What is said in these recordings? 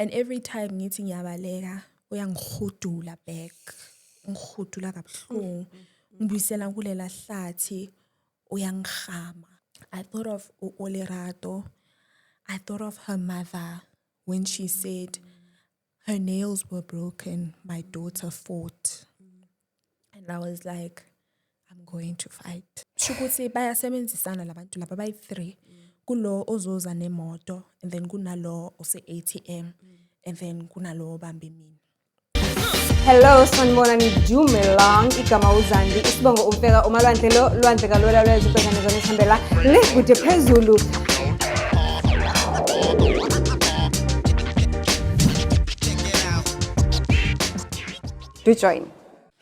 And every time ngithi ngiyabaleka uyangihudula back, ngihudula kabuhlungu, ngibuyisela kulela hlathi uyangihama. I thought of Olerato. I thought of her mother when she said her nails were broken, my daughter fought. And I was like, I'm going to fight. Shukuthi bayasebenzisana labantu laba bayi-3. Kulo ozoza nemoto, and then kunalo ose-ATM, and then kunalo obambe mina. Hello, sanibonani Dumelang, igama uZandi, isibongo umfeka umalwandle lo, lwandle kalwela lwezinkonyane zona esihambela le kude phezulu. Do join.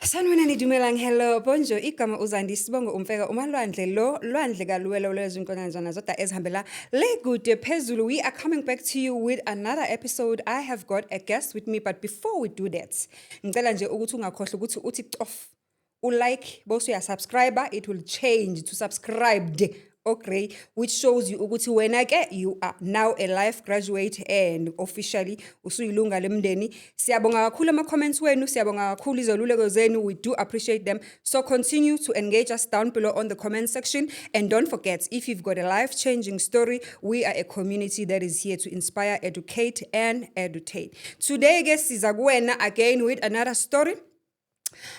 Sanibonani Dumelang, hello, bonjour, igama uZandi, isibongo umfeka umalwandle lo, lwandle kalwela lwezinkonyane zona zona esihambela le kude phezulu. We are coming back to you with another episode. I have got a guest with me, but before we do that, ngicela nje ukuthi ungakhohle ukuthi uthi cof ulike bose uya subscriber, it will change to subscribed. Okay, which shows you ukuthi wena ke you are now a life graduate and officially usuyilunga lemndeni. Siyabonga kakhulu ama comments wenu, siyabonga kakhulu izoluleko zenu. We do appreciate them. So continue to engage us down below on the comment section, and don't forget, if you've got a life-changing story, we are a community that is here to inspire, educate and edutate. Today guys siza kuwena again with another story.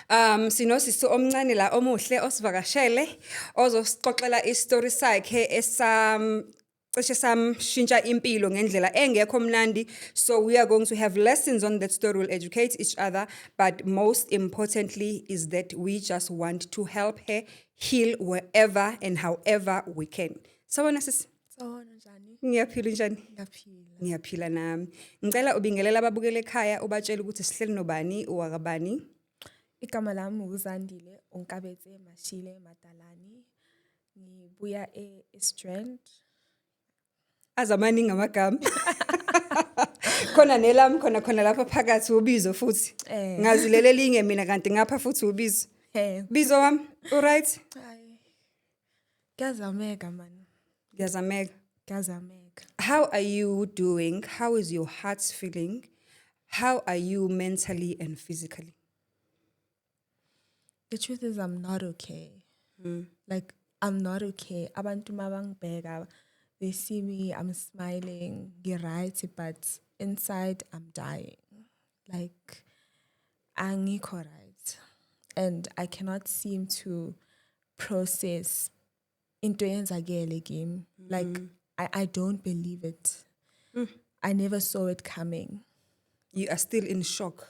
Sinosisi omncane la omuhle osivakashele ozosixoxela istory sakhe cishe samshintsha impilo ngendlela engekho mnandi. So we are going to have lessons on that story, will educate each other, but most importantly is that we just want to help her heal wherever and however we can. Sawona sisi? Sawona njani? Ngiyaphila njani? Ngiyaphila nami. Ngicela ubingelela ababukele ekhaya ubatshela ukuthi sihleli nobani uwakabani. Igama lami uZandile Onkabetse Mashile Madalani. Ngibuya eStrand. Azamaningi amagama. Khona nelami khona lapha phakathi ubizo futhi. Ngazilele linge mina kanti ngapha futhi ubizo. Bizo wami, alright? Hayi. Ngiyazameka man. Ngiyazameka. How are you doing? How is your heart feeling? How are you mentally and physically? The truth is I'm not okay. Like, I'm not okay. Abantu mabangibheka, they see me, I'm smiling, right, but inside I'm dying. Like, angikho right. And I cannot seem to process into yenzakele kimi. Like, I don't believe it. I never saw it coming. You are still in shock.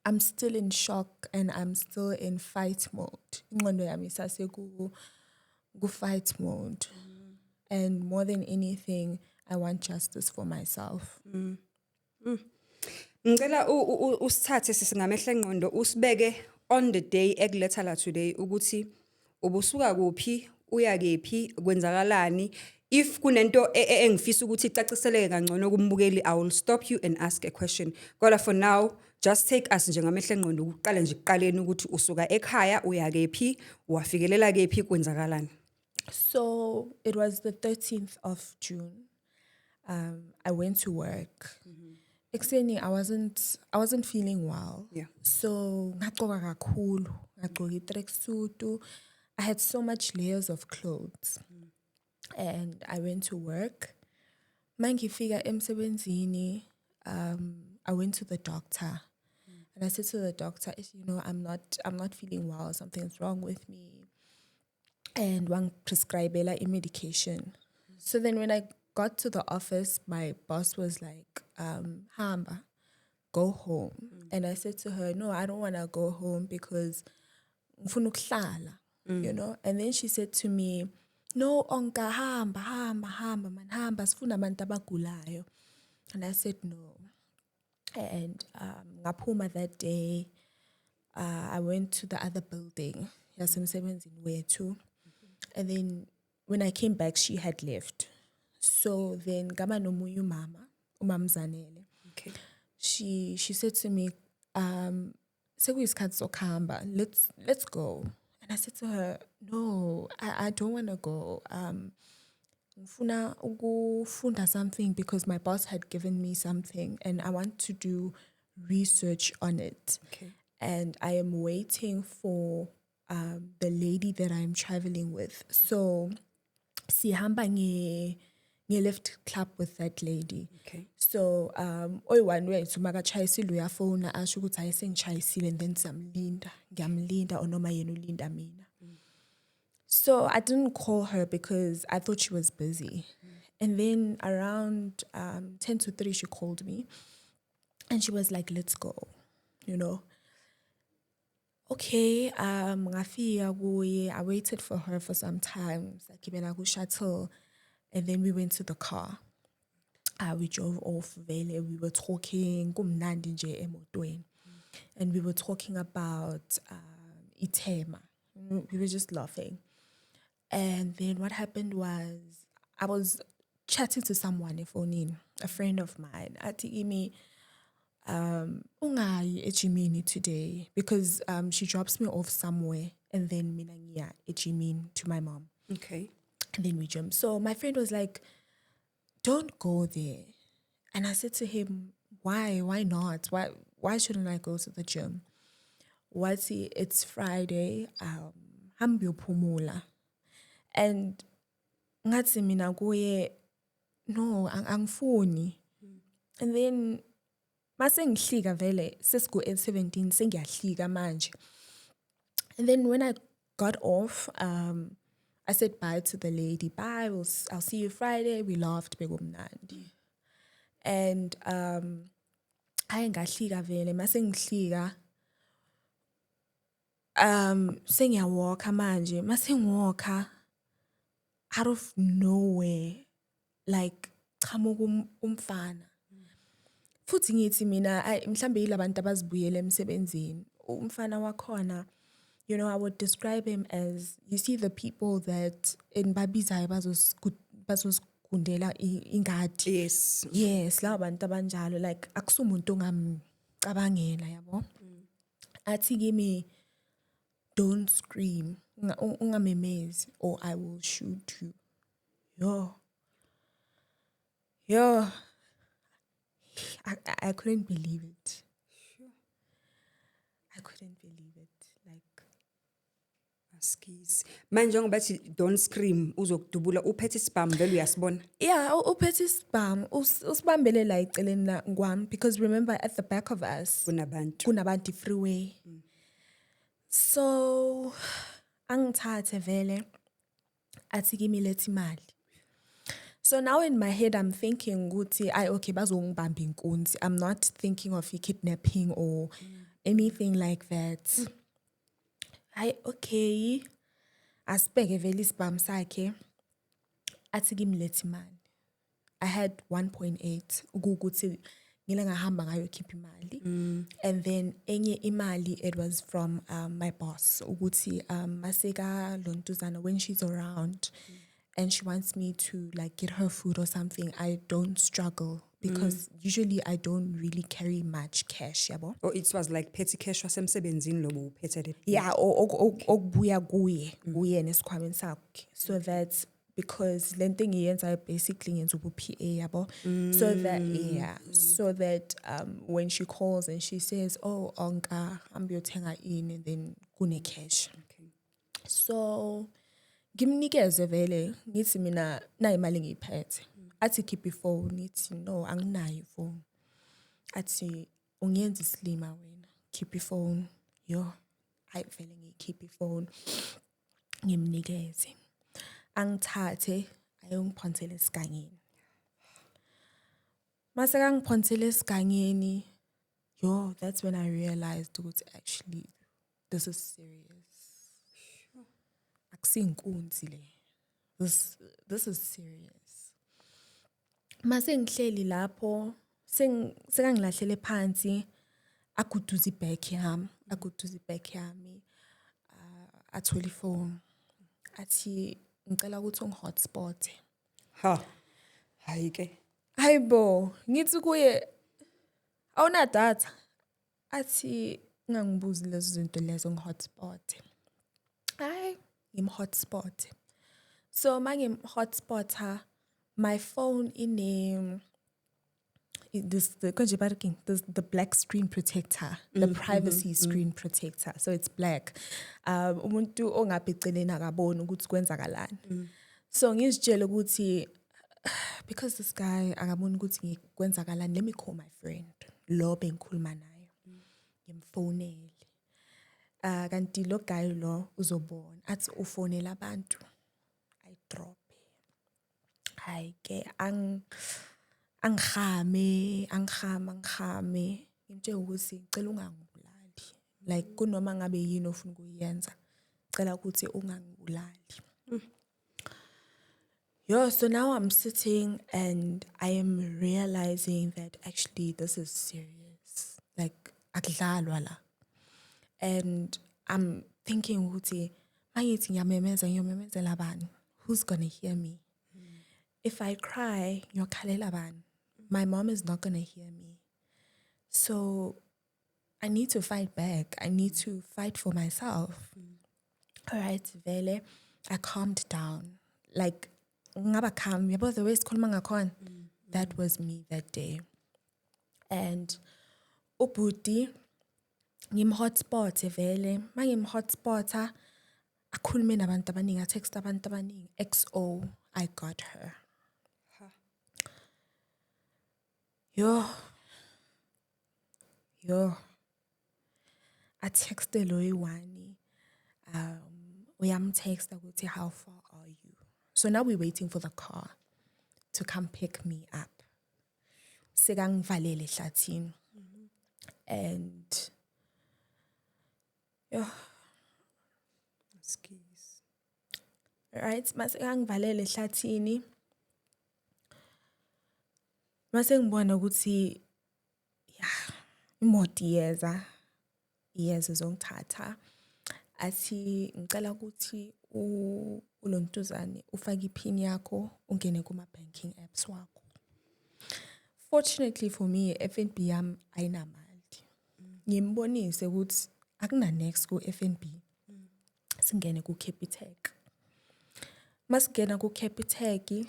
I'm still in shock and I'm still in fight mode. Ingqondo yami isase ku fight mode. And more than anything, I want justice for myself. Ngicela usithathe sisingamehla engqondo usibeke on the day ekuletha la today ukuthi ubusuka kuphi uya kephi kwenzakalani. If kunento engifisa ukuthi icaciseleke kangcono kumbukeli, I will stop you and ask a question. Kodwa for now, just take us njengamehla engqondo ukuqala nje kuqaleni ukuthi usuka ekhaya uya kephi wafikelela kephi kwenzakalani. So it was the 13th of June. I went to work. Ekuseni I wasn't feeling well. Yeah. So ngagqoka kakhulu, ngagqoka i-tracksuit. I had so much layers of clothes. And I went to work. Mangifika emsebenzini, I went to the doctor. And I said to the doctor, I'm not feeling well, something's wrong with me. And one prescribela a medication. So then when I got to the office, my boss was like, Hamba, go home. And I said to her, no, I don't want to go home because ngifuna ukuhlala, And then she said to me, no, Onka, hamba, man, hamba, sifuna abantu abagulayo. And I said, no. And ngaphuma that day, I went to the other building, yasemsebenzini wethu. And then when I came back, she had left. So then ngaba nomunye umamzanele. Okay. She said to me, sekuyisikhathi sokuhamba, let's go. And I said to her, no, I don't want to go. ngifuna ukufunda something because my boss had given me something and I want to do research on it. Okay. And I am waiting for the lady that I'm traveling with. So sihamba nge-lift club with that lady. Okay. So oyi-one wethu makachayisile uyafona asho ukuthi hayi sengichayisile and then ngiyamlinda or noma yena ulinda mina. So I didn't call her because I thought she was busy. And then around 10 to 3 she called me and she was like, let's go, you know. Okay, ngafika kuye. I waited for her for some time. Sakibela ku shuttle and then we went to the car. We drove off vele. We were talking kumnandi nje emotweni. And we were talking about Itema. We were just laughing. And then what happened was I was chatting to someone efonin, a friend of mine. Athi kimi ungayi ejimini today because she drops me off somewhere and then mina ngiya ejimini to my mom. Okay. And then we gym. So my friend was like, don't go there. And I said to him, why? Why not? Why shouldn't I go to the gym? What's it's Friday. Hambi upumula. And ngathi mina kuye, no, angifuni. And then mase ngihlika vele sesiku N17 sengiyahlika manje. And then when I got off, I said bye to the lady. Bye, I'll see you Friday. We laughed begumnandi. And hayi ngahlika vele mase ngihlika sengiyawalka manje mase ngiwalka out of nowhere like chamuka umfana. Futhi ngithi mina mhlambe yilabantu abazibuyele emsebenzini. Umfana wakhona, you know, I would describe him as, you see the people that in babizayo bazosgundela ingadi. Yes. Yes, laba bantu abanjalo, like akusumuntu ongamcabangela yabo. Athi kimi, don't scream, ungamemezi or I will shoot you. Yo. I couldn't believe it. Sure. I couldn't believe it. Like, Askis. Manje ngoba bathi don't scream uzokudubula uphethe isibhamu vele uyasibona. yeah, uphethe isibhamu usibambele la eceleni la ngwami because remember at the back of us kunabantu freeway. So angithathe vele athi kimi lethi imali. So now in my head I'm thinking ukuthi okay bazongibamba inkunzi. I'm not thinking of kidnapping or anything like that. Okay. Asibheke vele isibhamu sakhe. Athi kimi lethi imali. I had 1.8 ukuthi ngile ngahamba ngayo keep imali. And then enye imali it was from my boss ukuthi maseka lontuzana when she's around and she wants me to like get her food or something, I don't struggle because usually I don't really carry much cash, yabo. Or it was like petty cash wasemsebenzini lobo uphethe it. Yeah, okubuya kuye nesikhwameni sakhe. So that's because lento ngiyenza basically ngenza ubu-PA yabo. So that when she calls and she says, oh onka ambiyothenga ini, then kune cash. Okay. So ngimnikeze vele ngithi mina na imali ngiyiphethe. Athi keep ifone, nithi no anginayo ifone. Athi ungenza islima wena, keep ifone. Yo, hayi vele ngikhipha ifone. Ngimnikeze. Angithathe ayongiphonsela esigangeni. Mase kangiphonsela esigangeni, yo, that's when I realized ukuthi actually this is serious. Akusinkunzi le. This is serious. Mase ngihleli lapho sekangilahlele phansi aguduza ibag yami. Athola ifone. Athi ngicela ukuthi ungihotspot. Hayi ke. Hayibo, ngithi kuye awuna data. Athi ngangibuzi lezo zinto lezo ngihotspot. Hayi, ngimhotspot. So mangimhotspota my phone the black screen protector, the privacy screen protector. So it's black. Umuntu ongabheceleni akaboni ukuthi kwenzakalani. So ngizitshela ukuthi because this guy akaboni ukuthi kwenzakalani, let me call my friend. Lo bengikhuluma naye. Ngimfonele. Kanti lo guy lo uzobona athi ufonela abantu. I drop. Hayi ke angihame ngimtshela ukuthi ngicela ungangibulali, like kunoma ngabe yini ofuna ukuyenza ngicela ukuthi ungangibulali. So now I'm sitting and I am realizing that actually this is serious, like akudlalwa la. And I'm thinking ukuthi mangithi ngiyamemezela bani, who's gonna hear me? If I cry, ngiyokhalela bani? My mom is not gonna hear me. So I need to fight back. I need to fight for myself. All right, vele, I calmed down. Like, ngaba calm. Yabo the way sikhuluma ngakhona. That was me that day. And ubhuti ngimhotspot vele. Mangimhotspota akhulume nabantu abaningi, I text abantu abaningi. XO, I got her. Yo. I texted Loiwani. Uyamtexta ukuthi how far are you? So now we're waiting for the car to come pick me up. Sekangivalele ehlathini. And Skis. right, masekangivalele ehlathini. Mase ngibona ukuthi imoto iyeza zongithatha. Athi ngicela ukuthi ulontuzane ufake iPin yakho ungene kuma banking apps wakho. Fortunately for me, FNB yami ayinamali. Ngimbonise ukuthi akuna next ku FNB. Singene ku Capitec. Masingena ku Capitec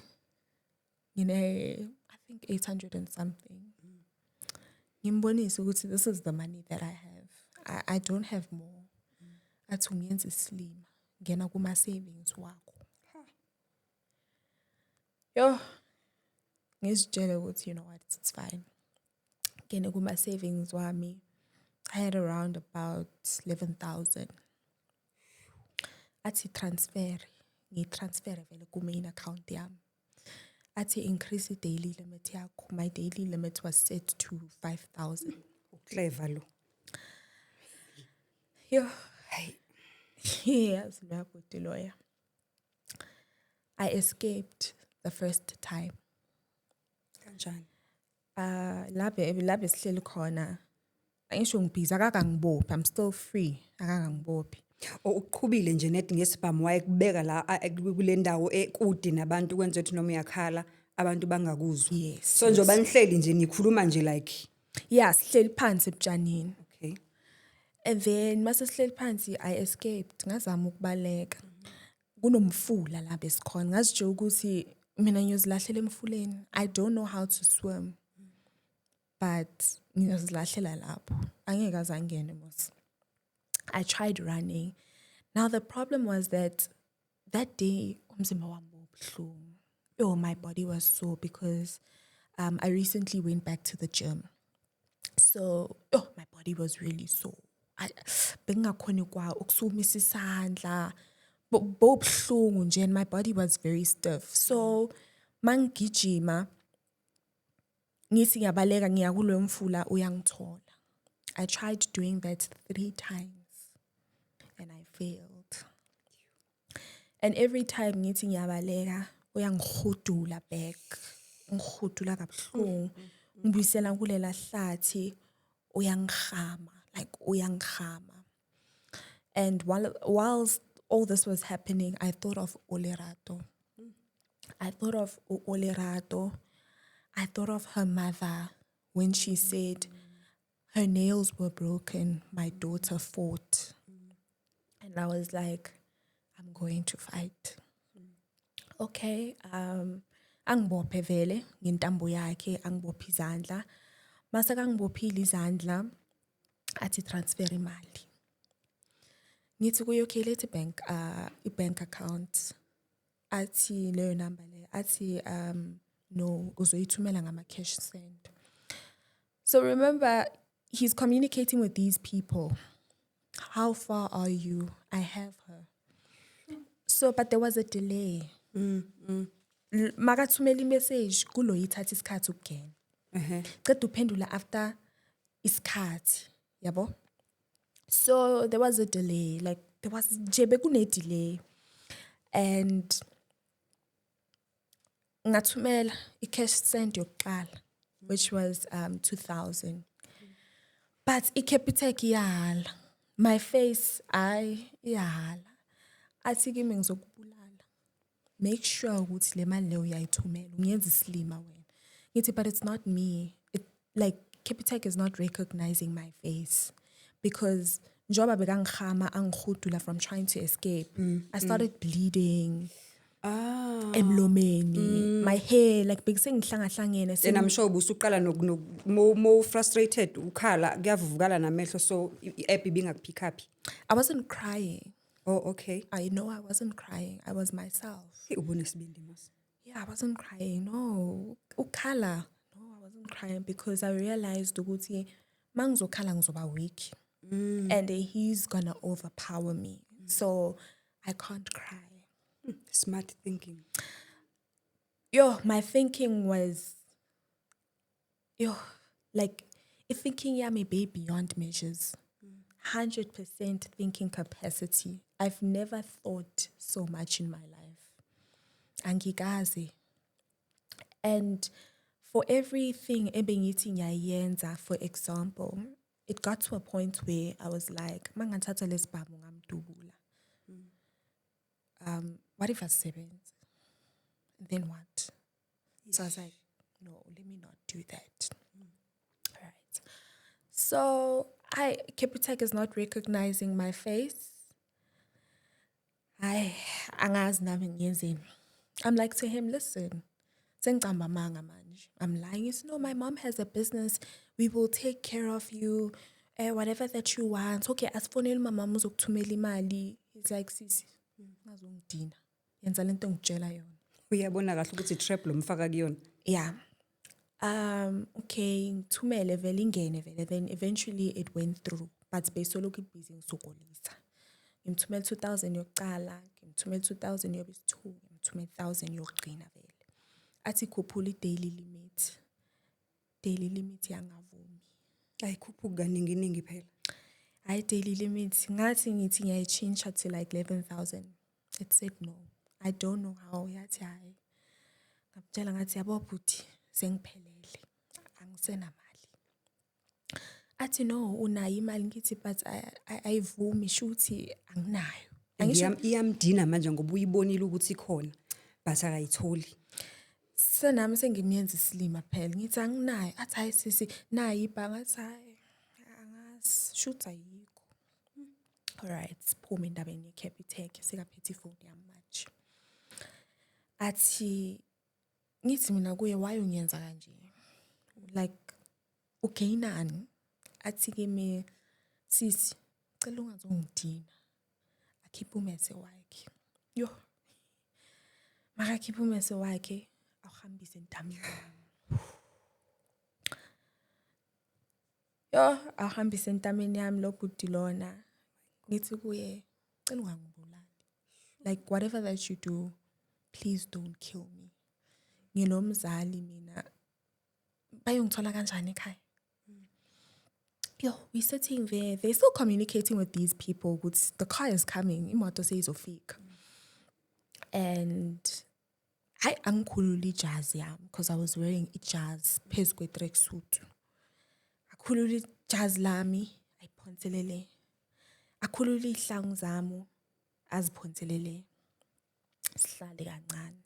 ngine I think 800 and something. Ngimbonise ukuthi this is the money that I have. I don't have more. Athi ungenza slim. Ngena kuma savings wakho. Ngizitshela ukuthi you know what, it's fine. Ngene kuma savings wami. I had around about 11,000. Athi transfer. Ngitransfer vele ku main account yami. Athi increase the daily limit yakho. My daily limit was set to 5,000. Clever lo. Yes, the lawyer. I escaped the first time. Kanjani? Labe sihleli khona. Angisho ngibhiza akangibophi. I'm still free. Akangibophi. Uqhubile nje net ngesibhamu wayekubeka la kule ndawo ekude nabantu kwenza ukuthi noma uyakhala abantu bangakuzwa. Yes. So njoba nihleli nje nikhuluma nje like sihleli phansi ebujanini. okay. And then mase sihleli phansi I escaped. Ngazama ukubaleka. Kunomfula la besikhona. Ngazitshe ukuthi mina ngiyozilahlela emfuleni. I don't know how to swim. But ngiyozilahlela lapho. Angeke azangene mos. I tried running. Now the problem was that day umzimba wami ubuhlungu. My body was sore because I recently went back to the gym. So my body was really sore. Bengakhoni kwa ukusumisa isandla. Bobuhlungu nje, and my body was very stiff. So mangijima ngithi ngiyabaleka ngiya kulo mfula uyangithola. I tried doing that 3 times and I failed. And every time ngithi ngiyabaleka uyangihudula back. Ngihudula kabuhlungu. Ngibuyisela kulela hlathi uyangihama, like uyangihama. And whilst all this was happening, I thought of Olerato. I thought of Olerato. I thought of her mother when she said her nails were broken, my daughter fought. And I was like, I'm going to fight. Okay, angibophe vele ngentambo yakhe angibophe izandla mase kangibophile izandla athi transfer imali ngithi kuye okay lethe bank account athi leyo number le athi no uzoyithumela ngama cash send. So remember he's communicating with these people. How far are you? I have her. So but there was a delay. Makathumela imessage kulo yithatha isikhathi ukugena. Qeda uphendula after isikhathi, yabo? So there was a delay, like there was kune delay. And ngathumela i-cash send yokuqala, which was 2,000. But i-Capitec iyala. My face, iyala. Athi kimi ngizokubulala. Make sure ukuthi le mali leyo uyayithumela. Ungenza isilima wena. Ngithi but it's not me. Like Capitec is not recognizing my face because njoba bekangihama angihudula from trying to escape. I started bleeding. Emlomeni, my hair like bekusengihlangahlangene. And I'm sure ubusuqala more frustrated ukhala kuyavuvukala namehlo so i-app ibingakupick up. I wasn't crying. Oh, okay. I know I wasn't crying. I was myself. Ubone sibindi mas. Yeah, I wasn't crying. No. Ukhala. No, I wasn't crying because I realized ukuthi mangizokhala ngizoba weak. And he's gonna overpower me. So I can't cry. Smart thinking. My thinking was, like, thinking may be beyond measures. 100% thinking capacity. I've never thought so much in my life. Angikaze. And for everything ebengithi ngiyayenza, for example, it got to a point where I was like, mangathatha lesibhamu ngamdubula. What if I sebenze? Then what? So I was like, no, let me not do that. All right. So Capitec is not recognizing my face. Angazi nami ngiyenzeni. I'm like to him, listen, sengicamba amanga manje. I'm lying. He said, no, my mom has a business. We will take care of you. Whatever that you want. Okay, asifonele mama uzokuthumela imali. He's like, sisi, ngazongidina. Yenza lento ngitshela yona. Uyabona kahle ukuthi trap lo mfaka kuyona. Yeah. Okay, ngithumele vele ingene vele. Then eventually it went through. But besoloku busy ngisukolisa. Ngimthumela 2,000 yokuqala, ngimthumela 2,000 yobisi2, ngimthumela 1,000 yokugcina vele. Athi khuphula i-daily limit. Daily limit yangavumi. Ayikhuphuka kaningi phela. I daily limit. Ngathi ngithi ngiyayichincha to like 11,000. It said no. I don't know how. Yathi hayi. Ngabutshela ngathi yabo bhuti sengiphelele. Angisena mali. Athi no unayo imali ngithi but ayivumi shuthi anginayo. Iyamdina manje ngoba uyibonile ukuthi ikhona but akayitholi. Senami sengimyenza isilima phela. Ngithi anginayo. Athi hayi sisi nayi ibhanga athi hayi angazi shuthi ayikho. All right, siphume endabeni yeCapitec sekaphethe ifoni yami manje. Athi ngithi mina kuye why ungenza kanje? Like ugainani? Athi kimi sisi cela ungazongidina. Akhipha umese wakhe. Makakhipha umese wakhe awuhambise entameni. Awuhambise entameni yami lo bhuti lona. Ngithi kuye cela ungangibulali. Like whatever that you do, please don't kill me. Nginomzali mina. Bayongithola kanjani ekhaya? We're sitting there. They're still communicating with these people. The car is coming. Imoto seyizofika. And I angikhulula ijazi yami because I was wearing ijazi phezu kwe-tracksuit. Akhulula ijazi lami ayiphonselele. Akhulula ihlangu zami aziphonselele. Sihlale kancane.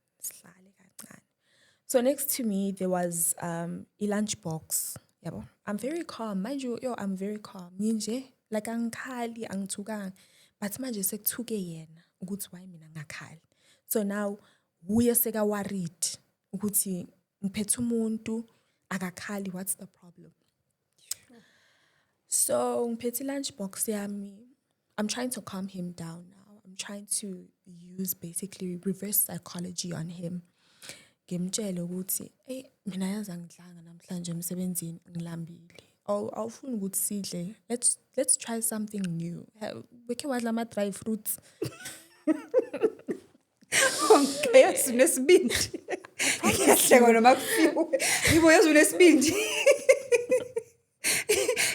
So next to me there was a lunch box. Yabo. I'm very calm. Mind you, I'm very calm. Nje like angikhali angithukanga. But manje sekuthuke yena ukuthi why mina ngakhali. So now uye seka worried ukuthi ngiphethe umuntu akakhali, what's the problem? So ngiphethe lunchbox yami. I'm trying to calm him down now. I'm trying to use basically reverse psychology on him. Ngimtshele ukuthi mina yazi angidlanga namhlanje emsebenzini ngilambile. Awufuni ukuthi sidle. Let's try something new. Wekhe wadla ama dry fruits. Yazi unesibindi. Ngiyahleka noma kufiwe. Yibo yazi unesibindi.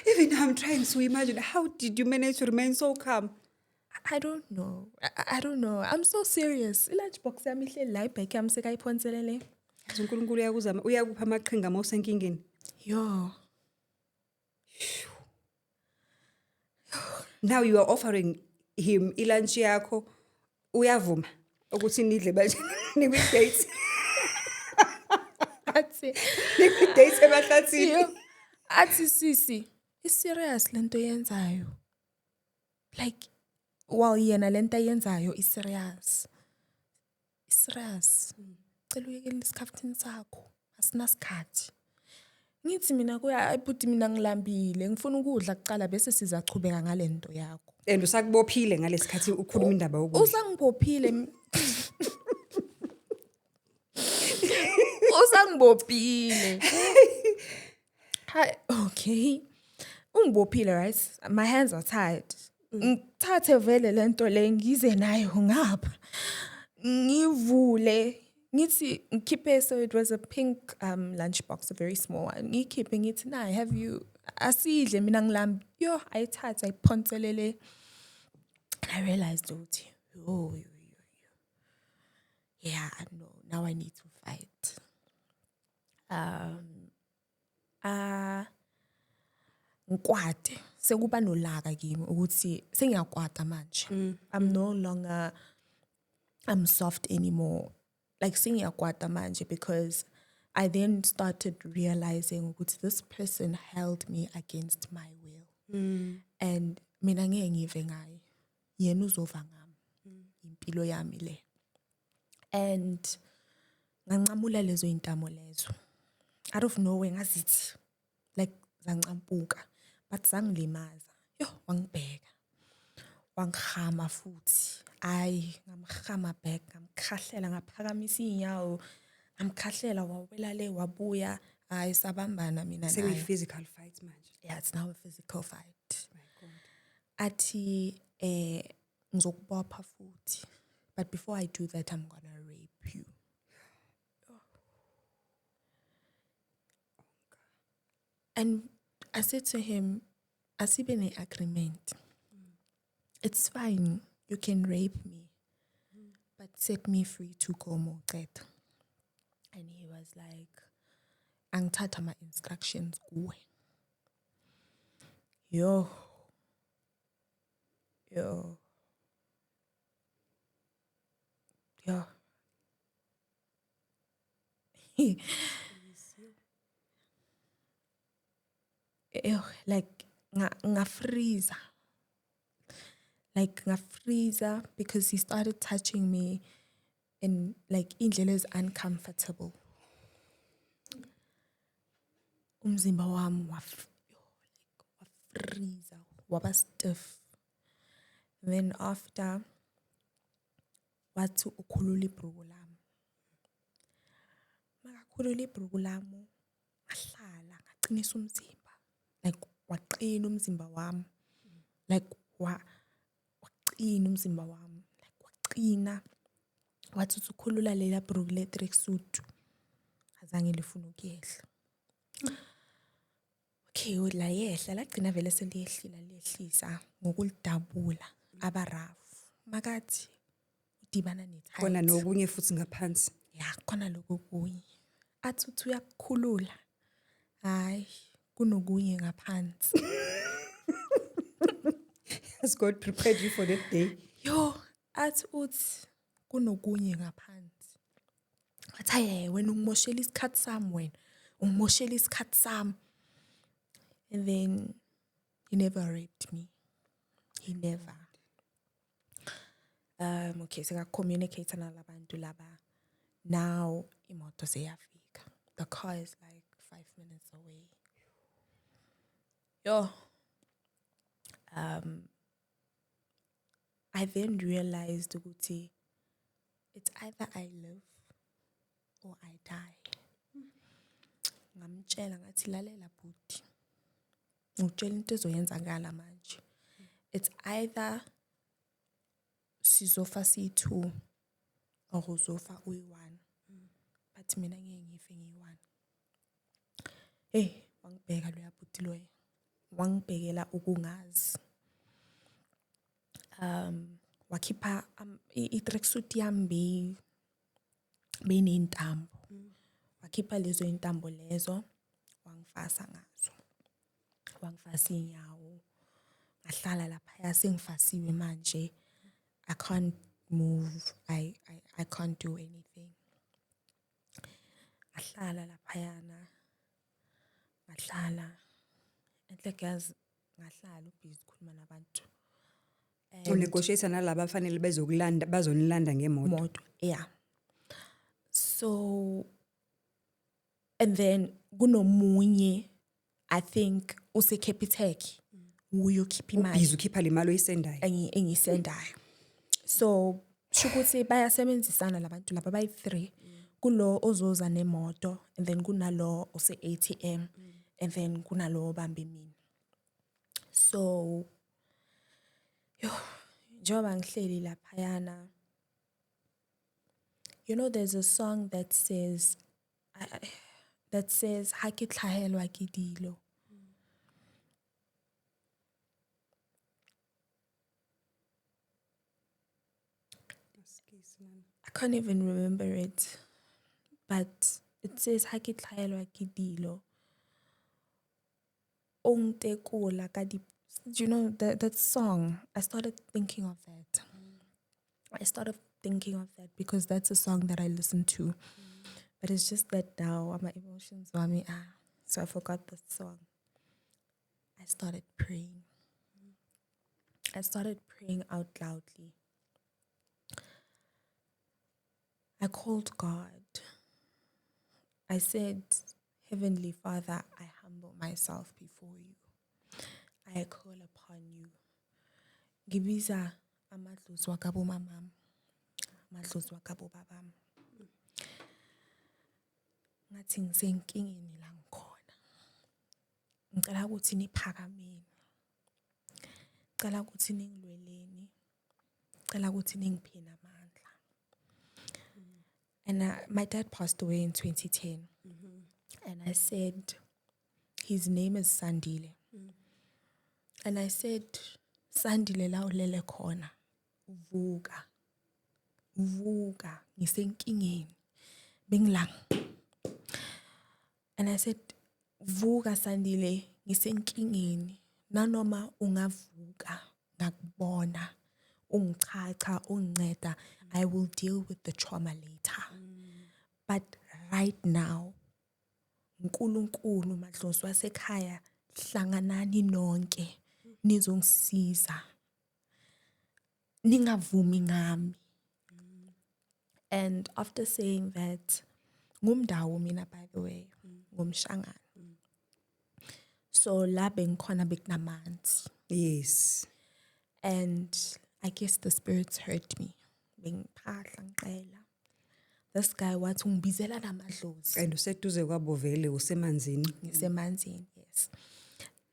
Even now I'm trying to imagine, how did you manage to remain so calm? I don't know. I don't know. I'm so serious. Lunchbox yami ihleli la ibheke yami sekayiphonselele. Yazi uNkulunkulu uyakuzama, uyakupha amaqhinga mawusenkingeni. Yo. Now you are offering him ilunch yakho. Uyavuma ukuthi nidle banje nikwi-date. Athi Nikwi-date emahlathini. yo. Athi sisi, is serious lento yenzayo. Like while yena lento yenzayo is serious. Is serious. Cela uyekele isikhaftini sakho. Asinasikhathi. Ngithi mina kuya ayibhuti mina ngilambile. Ngifuna ukudla kuqala bese sizachubeka ngalento yakho. And usakubophile ngalesikhathi ukhuluma indaba yokudla. Usangibophile. Usangibophile. Okay. Ungibophile, right? My hands are tied. Ngithathe vele lento le ngize nayo ngapha. Ngivule. Ngithi ngikhiphe, so it was a pink lunchbox, a very small one. Ngikhiphe ngithi na, have you asidle mina ngilambi. Yo, ayithatha ayiphonselele. And I realized ukuthi yo. Yeah, no, now I need to fight. Ngikwate sekuba nolaka kimi ukuthi sengiyakwata manje. I'm no longer soft anymore. Like sengiyakwata manje, because I then started realizing ukuthi this person held me against my will. And mina ngeke ngive ngaye. Yena uzova ngami. Impilo yami le. And ngancamula lezo intamo lezo. Out of nowhere ngazithi like zangampuka, but zangilimaza. Yo, wangibheka. Wangihama futhi. Ngamhama back, ngamkhahlela ngaphakamisa inyawo. Ngamkhahlela wawela le wabuya. Sabambana mina naye. Say physical fight manje. Yeah, it's now a physical fight. My God. Athi ngizokubopha futhi. But before I do that, I'm gonna rape you. And I said to him, asibe ne-agreement. It's fine, you can rape me, but set me free to go more. And he was like, angithatha my instructions kuwe. Yo. Like ngafreezer. Like ngafreezer, because he started touching me in like indlela is uncomfortable. Umzimba wami wafreezer, waba stiff. And then after, wathi ukhulula ibhuku lami. Makakhulula ibhuku lami, ngahlala ngaqinisa umzimba. Like waqina umzimba wami. Like waqina umzimba wami. Like waqina. Wathi ukhulula lela bhuku le tracksuit. Azange lifuna ukuyehla. Okay, la yehla lagcina vele seliyehlisa ngokulidabula abarafu. Makathi udibana nethi. Khona nokunye futhi ngaphansi. Yeah, khona lokho kunye. Athi uthi uyakukhulula. Hayi, kunokunye ngaphansi. Has God prepared you for that day? Yo, athi uthi kunokunye ngaphansi. Wathi wena ungimoshela isikhathi sami wena. Ungimoshela isikhathi sami. And then he never raped me. He never. Okay, so I communicate nalabantu laba. Now imoto seyafika. The car is like 5 minutes away. Yo. I then realized ukuthi it's either I live or I die. Ngamtshela ngathi lalela bhuti. Ngitshela into ezoyenzakala manje. It's either sizofa siyi-2 or uzofa uyi-1. But mina ngeke ngife ngiyi-1. Hey, wangibheka loya bhuti loya. Wangibhekela ukungazi. Wakhipha i-tracksuit yami beyinentambo. Wakhipha lezo intambo lezo wangifasa ngazo. Wangifasa inyawo. Ngahlala lapha sengifasiwe manje. I can't move. I can't do anything. Ngahlala laphayana. Ngahlala. Enhle guys ngahlala ubhizi ukukhuluma nabantu. Unegotiate nalabo afanele bezokulanda bazonilanda ngemoto. Yeah. So and then kunomunye I think use Capitec uyokhipha imali Ubhizi ukhipha le mali oyisendayo. engisendayo. So shukuthi bayasebenzisana labantu laba bayi3 kulo ozoza nemoto and then kunalo ose ATM and then kunalo obambe mina. So yo njoba ngihleli laphayana, you know there's a song that says ha ke tlhahelwa ke dilo. I can't even remember it, but it says ha ke tlhahelwa ke dilo. Ongtekula ka di. You know that song? I started thinking of that. I started thinking of that because that's a song that I listen to. But it's just that now my emotions were me. So I forgot the song. I started praying. I started praying out loudly. I called God. I said, Heavenly Father, I humble myself before you. I call upon you. Ngibiza amadlozi wakabo mamam. Amadlozi wakabo babam. Ngathi ngisenkingeni la ngikhona. Ngicela ukuthi niphakameni. Ngicela ukuthi ningilweleni. Ngicela ukuthi ningiphe namandla. And my dad passed away in 2010. And I said, his name is Sandile. And I said, Sandile la ulele khona. Vuka. Vuka. Ngisenkingeni. Binglang. And I said, Vuka Sandile, ngisenkingeni. Nanoma ungavuka, ngakubona, ungichacha, unginceda, I will deal with the trauma later. But right now, uNkulunkulu madlozi wasekhaya, hlanganani nonke, nizongisiza. Ningavumi ngami. And after saying that, ngumdawu mina by the way, ngumshangana. So la bengikhona bekunamanzi. Yes. And I guess the spirits hurt me. Bengiphahla ngiqela. This guy wathi ungibizela namadlozi. And useduze kwabo vele usemanzini. Ngisemanzini, yes.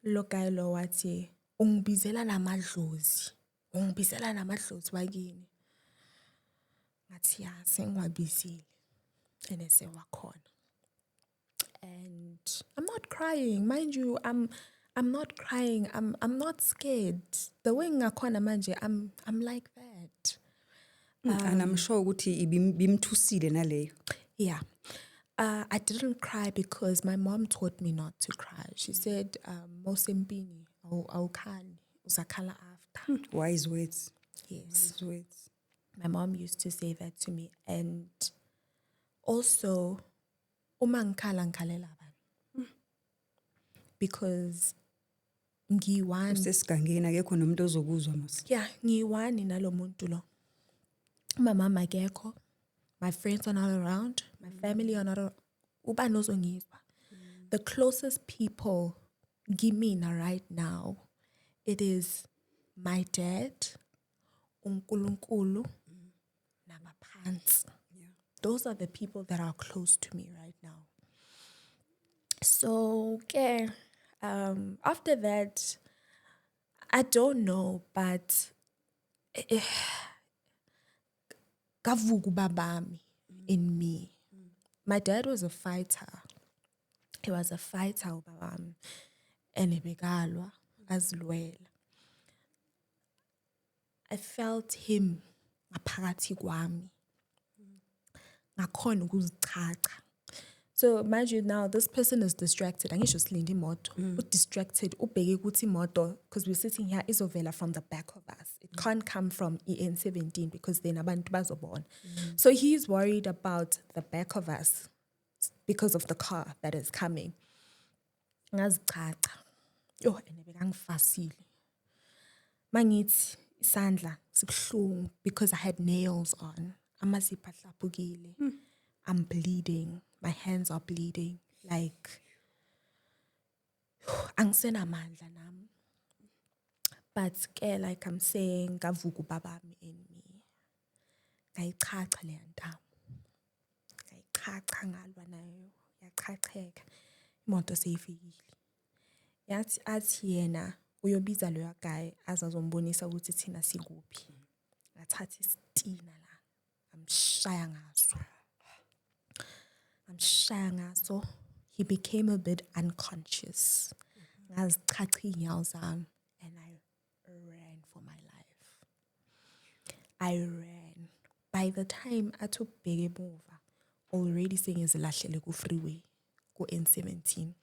Lo guy lo wathi ungibizela namadlozi. Ungibizela namadlozi wakini. Ngathi ya sengiwabizile. Enese wakhona. And I'm not crying, mind you. I'm not crying. I'm not scared. The way ngakhona manje, I'm like that. And I'm sure ukuthi bimthusile naleyo. Yeah. I didn't cry because my mom taught me not to cry. She said, Mosempini, awukhali, uzakhala after. Wise words. Yes. Wise words. My mom used to say that to me. And also, uma ngikhala ngikhalela abantu. Because ngiyiwani. Usesigangeni akekho nomuntu ozokuzwa mos. Yeah, ngiyiwani nalo muntu lo. Mama akekho, My friends are not around. My family are not around. Ubani ozongizwa. The closest people kimina right now, it is my dad, uNkulunkulu, nabaphansi. Those are the people that are close to me right now. So, okay, after that, I don't know, but kavuka ubabami in me. My dad was a fighter. He was a fighter, ubabami, and ebekalwa azilwela. I felt him ngaphakathi kwami. Ngakhona ukuzichacha. So mind you now, this person is distracted. Angisho silinde imoto. Distracted. Ubheke ukuthi imoto, because we're sitting here, izovela from the back of us. It can't come from EN17 because then abantu bazobona. So he's worried about the back of us because of the car that is coming. Ngazichacha. Yo, ene bekangifasile. Mangithi isandla sibuhlungu because I had nails on. Amazipho ahlapukile. I'm bleeding. My hands are bleeding. Like, angisenamandla nami. But ke, like I'm saying, kavuka ubabami in me. Ngayichacha le ntambo. Ngayichacha ngalwa nayo. Yachacheka. Imoto seyifikile. Yathi athi yena uyobiza loya guy azazombonisa ukuthi thina sikuphi. Ngathatha isitina la. Ngamshaya ngaso. He became a bit unconscious. Ngazichacha iy'nyawo zami, and I ran for my life. I ran. By the time I took ubheka emuva, already sengizilahlele ku-freeway, ku-N17.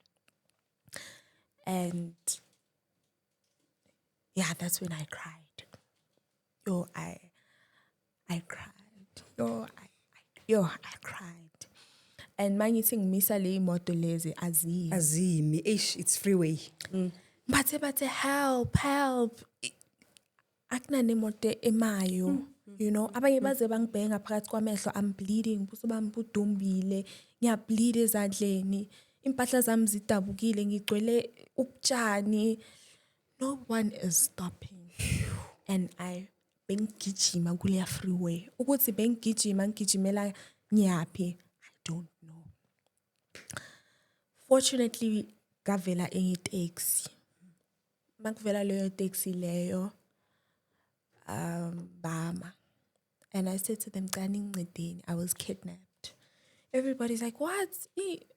And yeah, that's when I cried. Yo, I cried. I cried. And mangithi ngimisa le imoto lezi Azimi, it's freeway. Bathe help. Akunane imoto emayo. You know, abanye baze bangibheka phakathi kwamehlo, I'm bleeding, buso bami budumbile, ngiyableed ezandleni, impahla zami zidabukile, ngigcwele ubutshani. No one is stopping. And I bengigijima kuleya freeway. Ukuthi ngigijimela nyaphi, I don't know. Fortunately, gavela enye taxi. Makuvela leyo taxi leyo, bama. And I said to them, I was kidnapped. Everybody's like, what?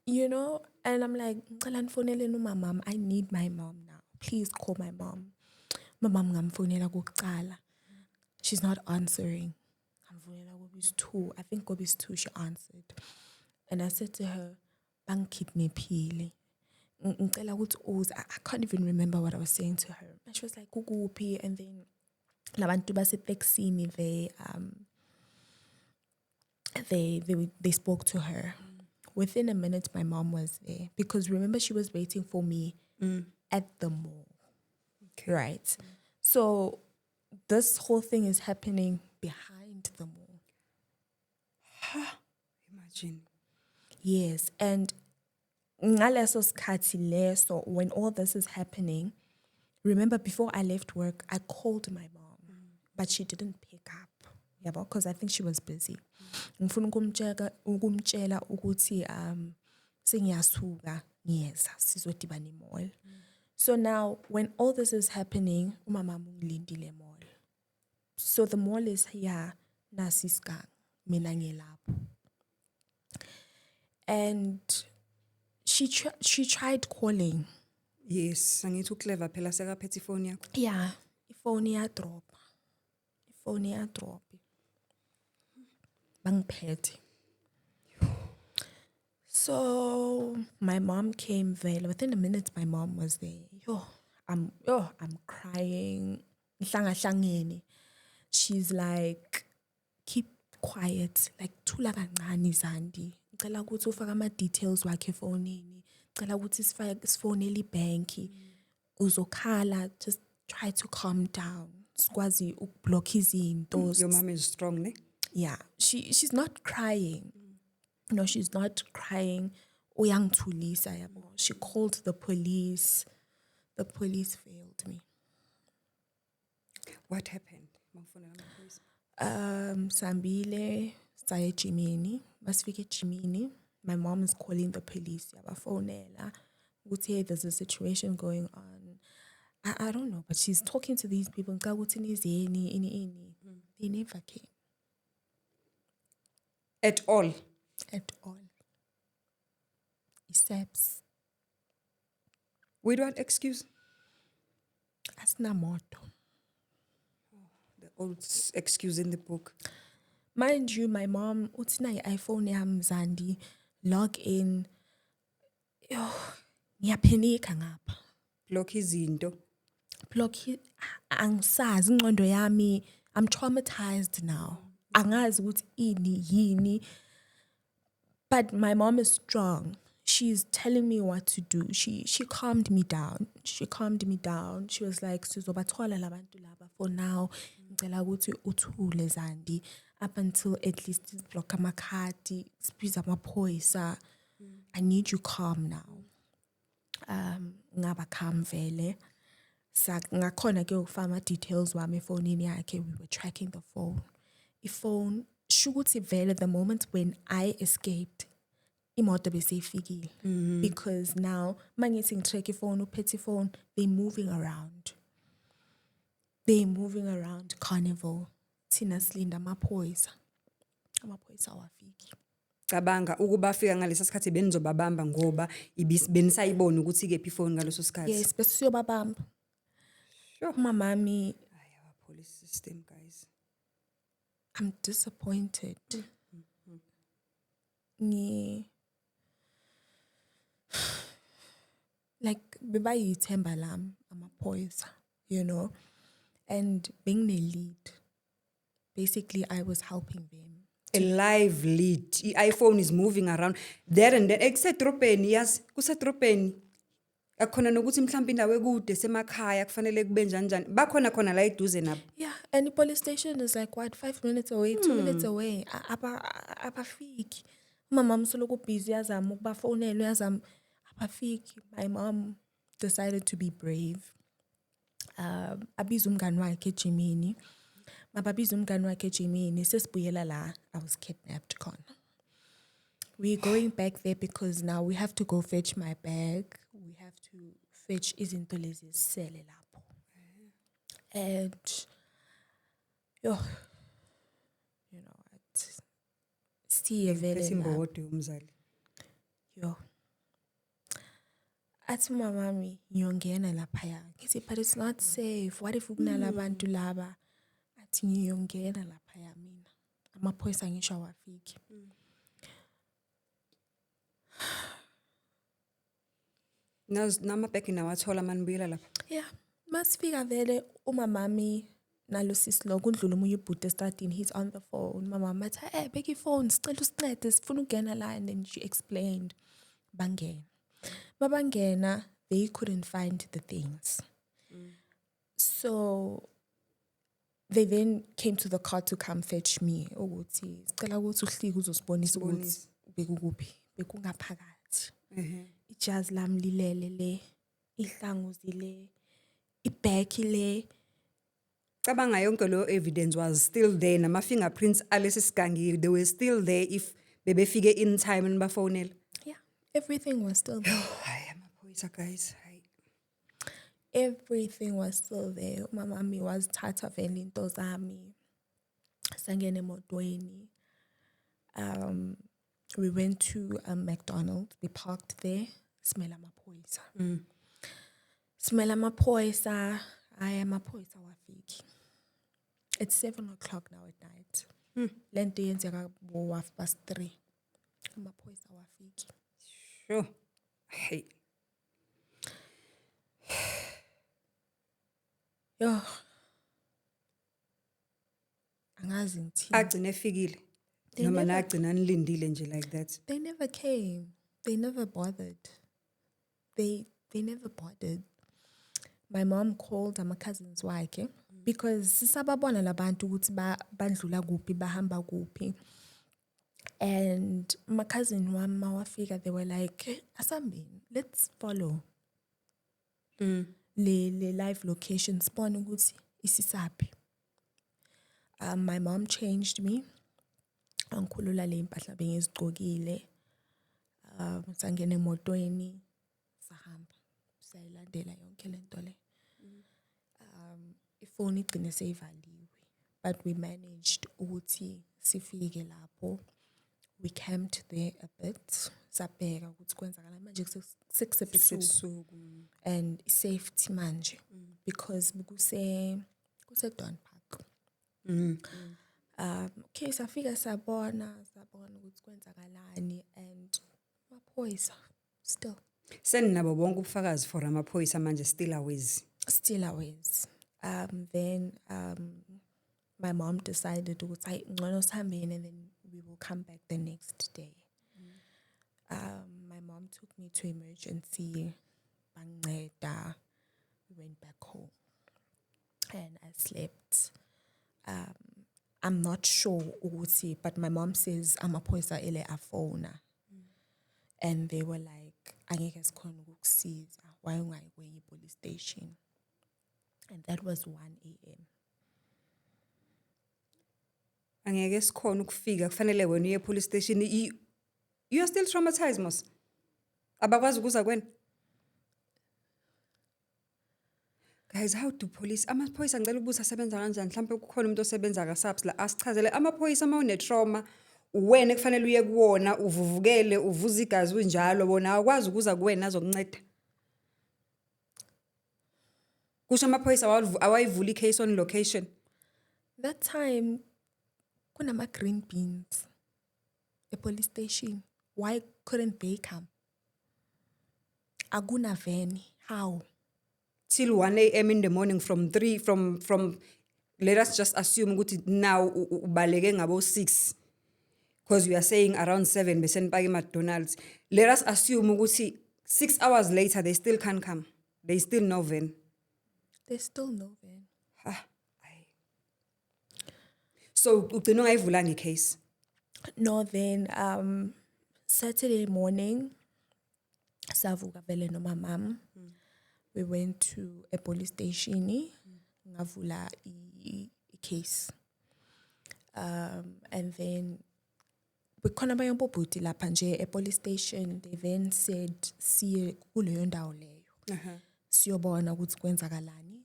You know? And I'm like, my mom. I need my mom now. Please call my mom. My mom ngamfonela kokuqala. She's not answering. Ngamfonela Gobi's 2. I think Gobi's 2 she answered. And I said to her, bang kidnappile. I can't even remember what I was saying to her. And she was like, kukuphi. And then labantu baseteksini they spoke to her. Within a minute, my mom was there. Because remember, she was waiting for me at the mall. Okay. Right? So this whole thing is happening behind the mall. Imagine. Yes. And ngaleso sikhathi leso, when all this is happening, remember before I left work, I called my mom. But she didn't pick up. Yeah, because I think she was busy. Ngifuna ukumtshela ukuthi sengiyasuka ngiyeza sizodibana e-mall. So now when all this is happening, umama ungilindile mall. So the mall is here nasiska mina ngilapho. And she tried calling. Yes, angithi uclever phela sekaphethe ifoni yakho. Yeah, ifoni yadrop. Bangiphethe. So my mom came there. Within a minute, my mom was there. I'm crying. She's like, keep quiet. Like, thula kancane Zandi. Ngicela ukuthi ufake ama details wakhe efonini. Ngicela ukuthi sifonele ibanki. Uzokhala, just try to calm down. Sikwazi ukublock izinto. Your mom is strong, ne? Yeah, she's not crying. No, she's not crying. Uyangithulisa yabo. She called the police. The police failed me. What happened? Mawufonela amaphoyisa. Sambile, saya ejimini. Masifika ejimini. My mom is calling the police. Yabafonela. Ukuthi, hey, there's a situation going on. I don't know, but she's talking to these people. Ngicabanga ukuthi nizeni, ini. They never came At all. at all. Except With what excuse? asinamoto. The old excuse in the book. Mind you, my mom, uthi na i-iPhone yami Zandi, log in. Yo, ngiyaphenika ngapha. Block izinto. Block angisazi ingqondo yami. I'm traumatized now. Angazi ukuthi ini yini. But my mom is strong. She's telling me what to do. She calmed me down. She was like, sizobathola labantu laba for now. Ngicela ukuthi uthule Zandi up until at least block amakhadi, squeeze amaphoyisa. I need you calm now. Ngaba calm vele. Ngakhona ke ukufaka ama details wami efonini yakhe. We were tracking the phone. Phone shukuthi vele the moment when I escaped imoto besifikile because now mangithi ngitrack iphone uphethe iphone they're moving around carnival thina silinda amaphoyisa awafiki. Cabanga ukuba afika ngalesa sikhathi benizobabamba ngoba benisayibona ukuthi ke iphone ngaleso sikhathi. Yes, bese siyobabamba. Sure. Mamami, Our police system, guys. I'm disappointed. Like bebayithemba lami amaphoyisa, you know, and being the lead, basically I was helping them. A live lead. iPhone is moving around there and then. Ekutropeni, yes, kusetropeni. Akhona nokuthi mhlawumbe indawo ekude semakhaya kufanele kube njani. Bakhona khona la eduze nabo. Yeah, and the police station is like what, 5 minutes away, 2 minutes away. Abafiki. Mama msoloku busy yazama ukubafonela yazama abafiki. My mom decided to be brave. Abiza umngani wakhe ejimini. Mababiza umngani wakhe ejimini sesibuyela la I was kidnapped khona. We're going back there because now we have to go fetch my bag. We have to fetch izinto lezi sele lapho. And you know what? Siye vele la. Esimbodo umzali. Yo. Athi mamami ngiyongena laphaya. Ngithi but it's not safe. What if kunalabantu laba? Athi ngiyongena laphaya mina. Amaphoyisa ngisho awafiki. Namabheki nawathola manibuyela lapha. Yeah, masifika vele umamami nalo sisi lo kundlula umunye ubhuti estradini, he's on the phone. Mama mathi, "Hey, beka iphone, sicela usincede, sifuna ukungena la." And then she explained, bangena. Mabangena, they couldn't find the things. So they then came to the car to come fetch me. Ukuthi sicela ukuthi uhlike uzosibonisa ukuthi bekukuphi, bekungaphakathi. Ijazi lami lilele le, ihlangu zile, ibag le. Cabanga yonke lo evidence was still there. Nama fingerprints alesi sigangi, they were still there if bebefike in time and bafonela. Yeah, everything was still there. Hayi amaphoyisa guys. Hayi. Everything was still there. Umamami wazithatha vele into zami. Sangena emotweni. We went to McDonald's. We parked there. Smell amaphoyisa. Smell amaphoyisa. Hayi amaphoyisa awafiki. It's 7:00 now at night. Lento yenzeka bo 3:30. Amaphoyisa awafiki. Sure. Hey. Yo. Angazi ngithini. Agcine efikile. Noma nagcina nilindile nje like that. They never came. They never bothered. They never bothered. My mom called my cousin's wife. because sisababona labantu ukuthi bandlula kuphi bahamba kuphi. And my cousin wami mawafika, they were like, Asambini, let's follow le live location sibone ukuthi isisaphi. My mom changed me. Angikhulula le impahla bengizigcokile. Sangena emotweni sahamba. Sayilandela yonke lento le. Ifoni igcine seyivaliwe, but we managed ukuthi sifike lapho. We camped there a bit. Sabheka ukuthi kwenzakala manje kusebusuku and safety manje because kuse Don Park. Okay, safika sabona ukuthi kwenzakalani and amaphoyisa still Seninabo bonke ubufakazi for amaphoyisa manje still awezi. Then my mom decided ukuthi hayi ngcono sihambeni and then we will come back the next day. My mom took me to emergency. Banginceda. We went back home and I slept. I'm not sure ukuthi, but my mom says amaphoyisa ele afona. And they were like, angeke sikhona ukukusiza. Why ungayi kwenye police station? And that was 1 a.m. Angeke sikhona ukufika kufanele wena uye police station. You are still traumatized mos. Abakwazi ukuza kwena. Guys, how do police amaphoyisa ngicela ukubuza asebenza kanjani? Mhlawumbe kukhona umuntu osebenza ka SAPS la asichazele amaphoyisa mawune trauma wena kufanele uye kuwona uvuvukele uvuza igazi unjalo bona akwazi ukuza kuwena azokunceda. Kusho amaphoyisa awayivula icase on location. That time kunama green beans a police station. Why couldn't they come? Aguna van. How? Till 1 a.m. in the morning from let us just assume ukuthi now ubaleke ngabo 6 because you are saying around 7 besenipaka eMcDonald's. Let us assume ukuthi 6 hours later they still can't come. They still no van. There's still no van. So ugcina ungayivulanga icase. No, then Saturday morning savuka vele no my mom. We went to a police station. Ngavula I case. And then bekhona bayombo bhuti lapha nje a police station. They then said siye kuleyo ndawo leyo. Siyobona ukuthi kwenzakalani.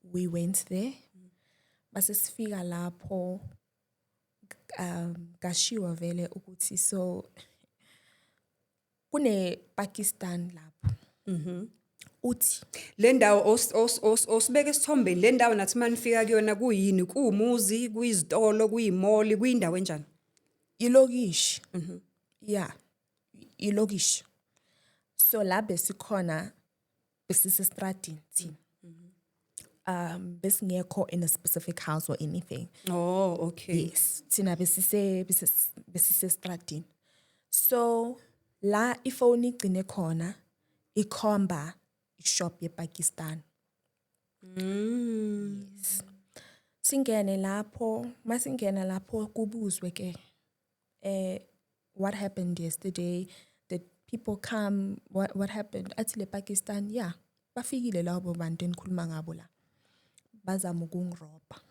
We went there. Base sifika lapho gashiwa vele ukuthi so kune Pakistan lapho. Uthi Le ndawo osibeke isithombeni le ndawo nathi manifika kuyona kuyini kuumuzi kuyizitolo kuyimall kuyindawo enjani? ilokishi. Yeah. Ilokishi. So la besikhona besisestradini thina. Besingekho in a specific house or anything. Oh, okay. Yes. Thina besisestradini. So la ifoni igcine khona ikhomba ishop yePakistan. Yes. Singene lapho, masingena lapho kubuzwe ke what happened yesterday? Did people come? What happened? Athi le Pakistan, yeah. Bafikile labo bantu enikhuluma ngabo la. Bazama ukungiroba.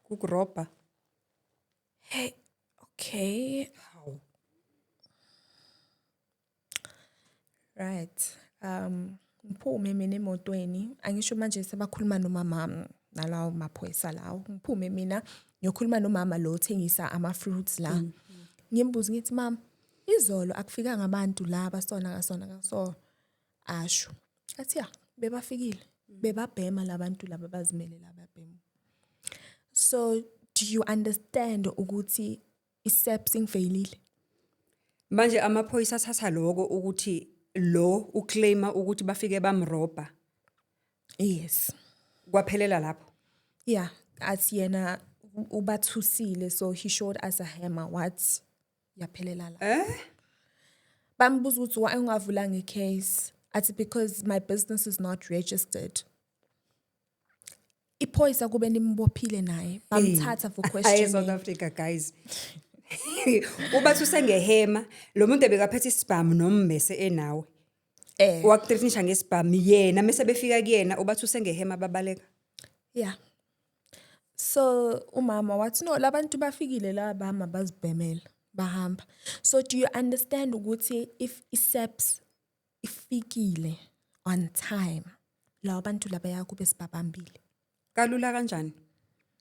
Kukuroba. Hey, okay. How? Right. Ngiphume mina emotweni, angisho manje sebakhuluma nomama nalawo maphoyisa lawo. Ngiphume mina ngiyokhuluma nomama lo othengisa ama fruits la. Ngimbuza ngithi mama, izolo akufikanga abantu la basona kaso. Asho. Athi ya, bebafikile. Bebabhema labantu laba bazimele lababhema. So, do you understand ukuthi iSAPS ingfailile? Manje amaphoyisa athatha lokho ukuthi lo uclaima ukuthi bafike bamroba. Yes. Kwaphelela lapho. Yeah, athi yena ubathusile, so he showed us a hammer. What? Yaphelela la. Bambuza ukuthi why ungavulanga icase? Athi because my business is not registered. Iphoyisa kube nimbophile naye bamthatha for South questioning. Africa, guys. Ubathi usengehema, lo muntu ebekaphethe isibhamu nommese enawe. Wakuthreatenisha ngesibhamu yena mase befika kuyena ubathi usengehema babaleka. Yeah. So umama wathi no labantu bafikile la bahamba bazibhemela bahamba. So do you understand ukuthi if iSAPS ifikile on time la bantu labaya kube sibabambile? Kalula kanjani?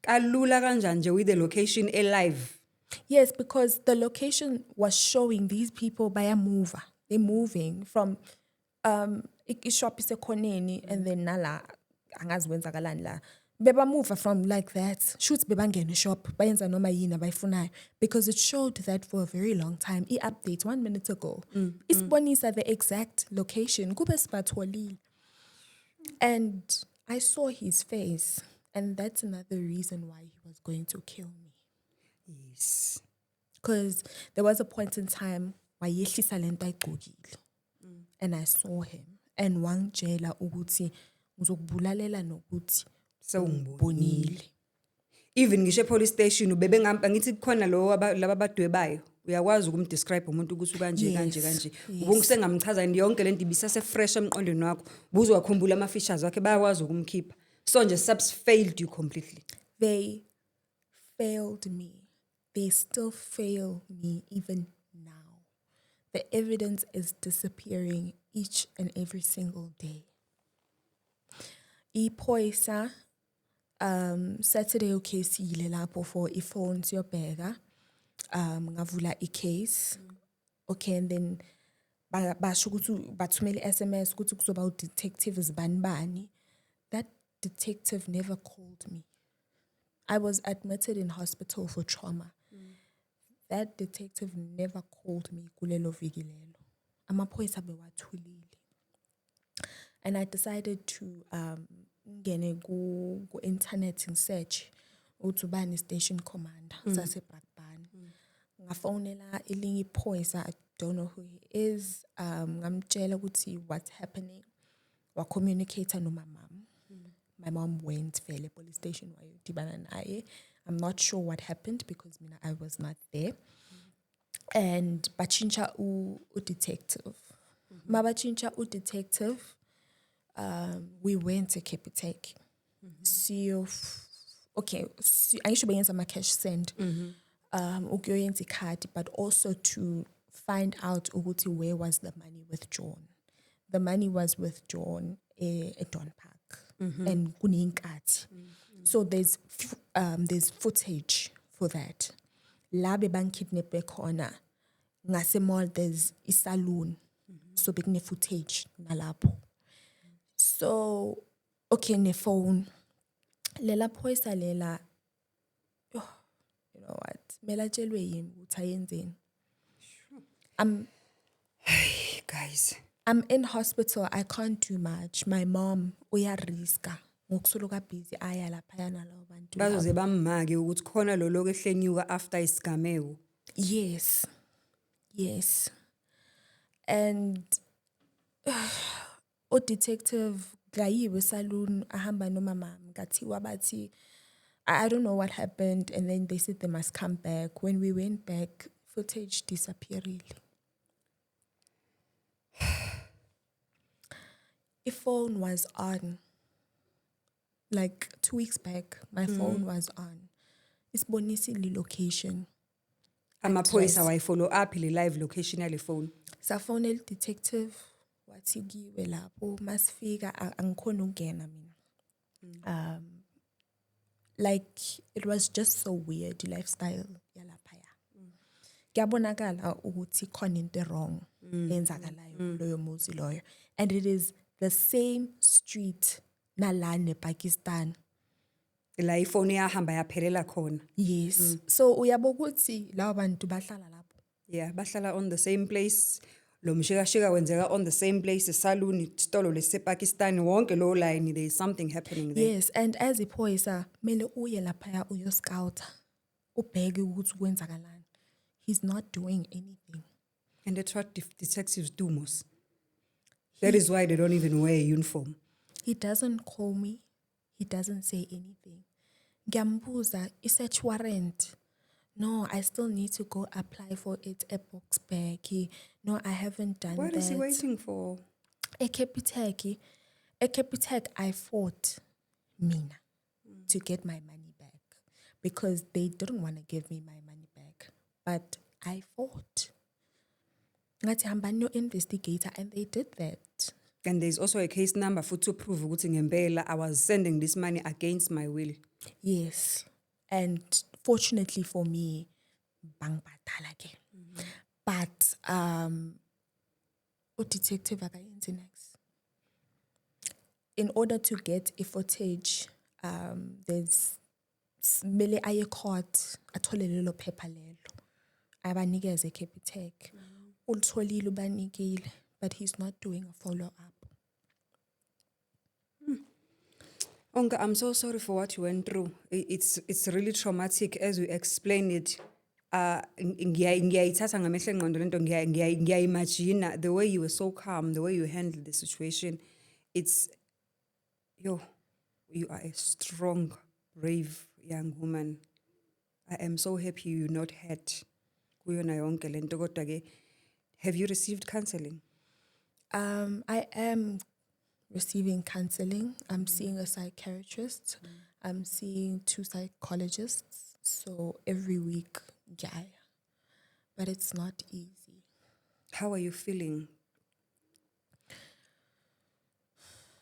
Kalula kanjani nje with the location alive. Yes, because the location was showing these people baya mover. They're moving from ishop isekhoneni and then nala angazi kwenzakalani la. Beba move from like that. Shoots bebangena shop bayenza noma yini abayifunayo because it showed that for a very long time. I-update 1 minute ago. Isibonisa the exact location. Kube sibatholile. And I saw his face and that's another reason why he was going to kill me. Yes. Because there was a point in time wayehlisa lento ayigqokile. And I saw him and wangitshela ukuthi ngizokubulalela nokuthi Sewungibonile. Even ngisho police station ubebe ngamba ngithi kukhona lo laba badwebayo uyakwazi ukumdescribe umuntu ukuthi kanje kanje kanje ubungisengamchaza yonke lento ibisase fresh emqondweni wakho buzo wakhumbula ama features wakhe bayakwazi ukumkhipha so nje subs failed you completely. They failed me. They still fail me even now. The evidence is disappearing each and every single day. Iphoyisa Saturday ukhesile lapho for iphones yobheka ngavula icase. Okay, and then basho ukuthi bathumela SMS ukuthi kuzoba udetective zibani. That detective never called me. I was admitted in hospital for trauma. That detective never called me kulelo viki lelo. Amaphoyisa bewathulile. And I decided to ngene ku internet and search utubani station commander sase Brakpan. Ngafonela ilingi iphoyisa, I don't know who he is. Ngamtshela ukuthi what's happening. Wa communicate no my mom. My mom went vele police station wayodibana naye. I'm not sure what happened because I was not there. And bachincha u detective. Mabachincha u detective. We went to Capitec. Okay, I should be in some cash send. Ukyoyenza card, but also to find out ukuthi where was the money withdrawn. The money was withdrawn at Don Park and kuninkathi. So there's footage for that. La beban kidnapped khona ngase mall there's a saloon. So bekune footage nalapho. So okay ne phone lela phoyisa lela you know what mela tshelwe yini ukuthi ayenzeni. Guys, I'm in hospital. I can't do much. My mom uyariska ngokusuluka busy aya lapha yana labo bantu. bazoze bammake ukuthi khona lo lokho ehlenyuka after isigameko. Yes. Yes. And o detective gayiwe saloon ahamba nomama ngathiwa bathi I don't know what happened and then they said they must come back. When we went back, footage disappeared. A phone was on. Like 2 weeks back, my phone was on. Isibonisi location. Amaphoyisa wayifollow up le live location yale phone. Safonela detective wathi kiwe lapho masifika angikhona ukungena mina. Like it was just so weird the lifestyle yalaphaya. Kuyabonakala ukuthi khona into wrong enzakalayo loyo muzi loyo, and it is the same street nalane Pakistan. La iphone yahamba yaphelela khona. Yes. So uyabokuthi lawo bantu bahlala lapho. Yeah, bahlala on the same place. Lo mshikashika wenzeka on the same place, saloon, istolo lesePakistan, wonke lo line there is something happening there. Yes, and as iphoyisa mele uye lapha uyo scout. Ubheke ukuthi kwenzakalani. He's not doing anything. And that's what detectives do most. That is why they don't even wear a uniform. He doesn't call me. He doesn't say anything. Ngiambuza, i-search warrant. No, I still need to go apply for it at Boxburg. No, I haven't done What that. is he waiting for? Capitec, I fought Mina to get my money back because they didn't want to give me my money back. But I fought. Ngathi hamba niyo investigator, and they did that. And there's also a case number for to prove ukuthi ngempela I was sending this money against my will. Yes. And fortunately for me, bangibhatala ke. But detective akayenzi next. In order to get a footage, there's mele aye court athole lelo phepha lelo. Abanikeze Capitec. Ulitholile ubanikile, but he's not doing a follow-up. Onka, I'm so sorry for what you went through. It's really traumatic as you explain it. Ngiyayithatha ngamehlo engqondo lento, ngiyayimagine the way you were so calm, the way you handled the situation. You are a strong, brave young woman. I am so happy you're not hurt. Kuyona yonke lento, kodwa ke, have you received counseling? I am receiving counseling. I'm seeing a psychiatrist. I'm seeing 2 psychologists. So every week, yeah. But it's not easy. How are you feeling?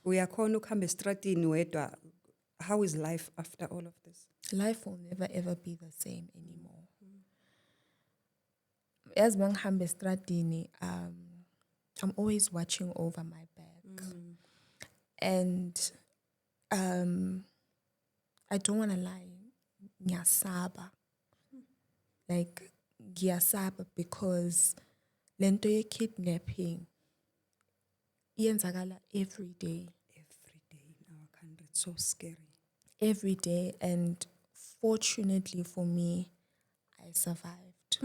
Uyakhona ukuhamba estradini wedwa. How is life after all of this? Life will never ever be the same anymore. As mangihamba estradini, I'm alwadem watching over my back. And I don't want to lie, ngiyasaba. Like, ngiyasaba because lento ye kidnapping iyenzakala every day. Every day in our country, it's so scary. Every day, and fortunately for me, I survived.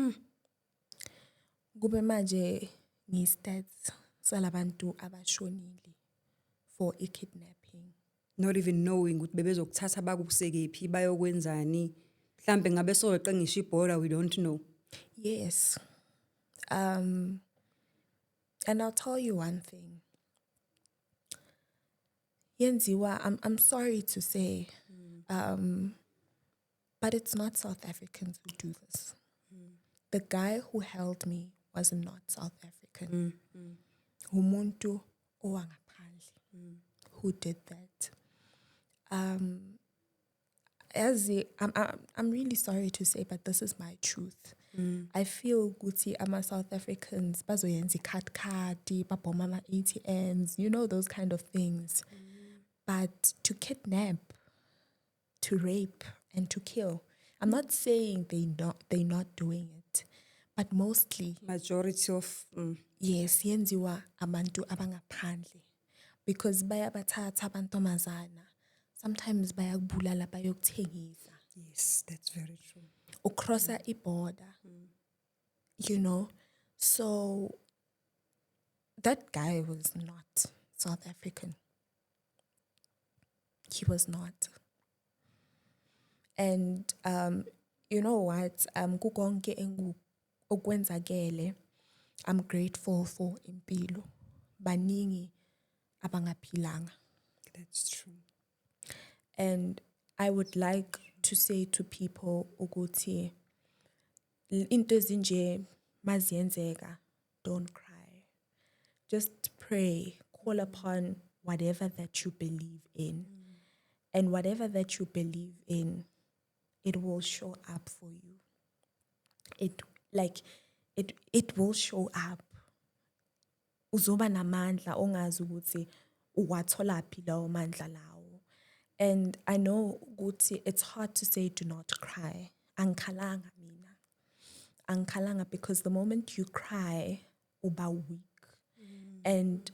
Kube manje ngi-stats salabantu abashonile for kidnapping. Not even knowing ukuthi bebezokuthatha bakusekephi bayokwenzani. Mhlambe ngabe soweqe ngisho ibhola, we don't know. Yes. And I'll tell you one thing. Yenziwa, I'm sorry to say, but it's not South Africans who do this. The guy who held me was not South African. Umuntu owangaphandle who did that. I'm really sorry to say, but this is my truth. I feel ukuthi South Africans bazoyenza ikhathi babhoma ama-ATMs, you know, those kind of things. But to kidnap, to rape, and to kill, I'm not saying they're not doing it, but mostly Majority of yes, yenziwa abantu abangaphandle, because bayabathatha abantomazana, sometimes bayakubulala bayokuthengisa. yes, that's very true. Ukrossa i-border, you know. So that guy was not South African. He was not. And you know what? Kukonke okwenzakele, I'm grateful for impilo. Baningi abangaphilanga. That's true. And I would like to say to people ukuthi into ezinje maziyenzeka, don't cry. Just pray, call upon whatever that you believe in. And whatever that you believe in, it will show up for you. It will show up. Uzoba namandla ongazi ukuthi uwatholaphi lawo mandla lawo. And I know ukuthi it's hard to say do not cry. Angikhalanga mina. Angikhalanga, because the moment you cry, uba weak. And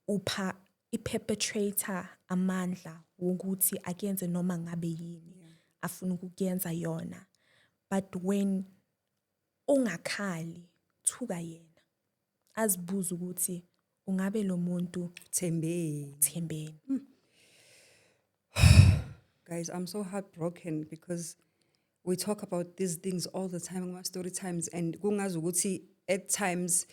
upha i-perpetrator amandla wokuthi akenze noma ngabe yini afuna ukuyenza yona. But when ungakhali, thuka yena, azibuza ukuthi ungabe lo muntu Thembeni. thembeni. Guys, I'm so heartbroken because we talk about these things all the time in story times, and kungazi ukuthi at times